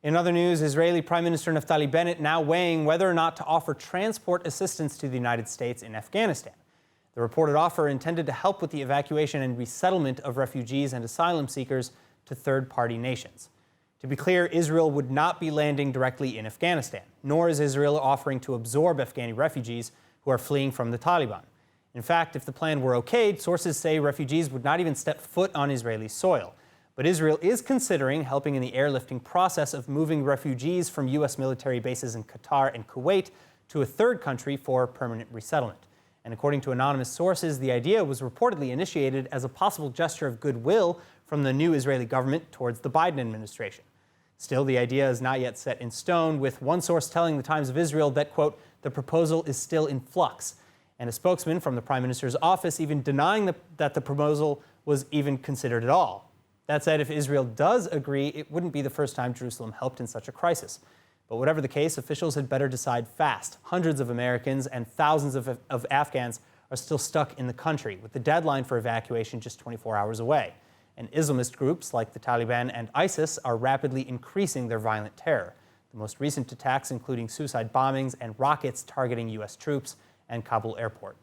In other news, Israeli Prime Minister Naftali Bennett now weighing whether or not to offer transport assistance to the United States in Afghanistan. The reported offer intended to help with the evacuation and resettlement of refugees and asylum seekers to third-party nations. To be clear, Israel would not be landing directly in Afghanistan, nor is Israel offering to absorb Afghani refugees who are fleeing from the Taliban. In fact, if the plan were okayed, sources say refugees would not even step foot on Israeli soil. But Israel is considering helping in the airlifting process of moving refugees from U.S. military bases in Qatar and Kuwait to a third country for permanent resettlement. And according to anonymous sources, the idea was reportedly initiated as a possible gesture of goodwill from the new Israeli government towards the Biden administration. Still, the idea is not yet set in stone, with one source telling the Times of Israel that, quote, the proposal is still in flux. And a spokesman from the Prime Minister's office even denying that the proposal was even considered at all. That said, if Israel does agree, it wouldn't be the first time Jerusalem helped in such a crisis. But whatever the case, officials had better decide fast. Hundreds of Americans and thousands of Afghans are still stuck in the country, with the deadline for evacuation just 24 hours away. And Islamist groups like the Taliban and ISIS are rapidly increasing their violent terror. The most recent attacks including suicide bombings and rockets targeting U.S. troops and Kabul airport.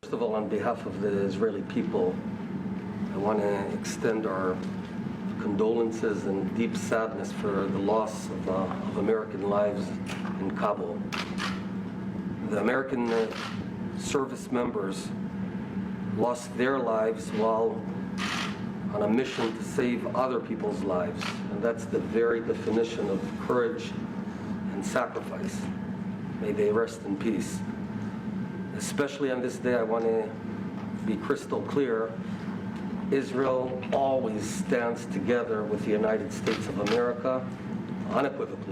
First of all, on behalf of the Israeli people, I want to extend our condolences and deep sadness for the loss of American lives in Kabul. The American service members lost their lives while on a mission to save other people's lives. And that's the very definition of courage and sacrifice. May they rest in peace. Especially on this day, I want to be crystal clear. Israel always stands together with the United States of America, unequivocally.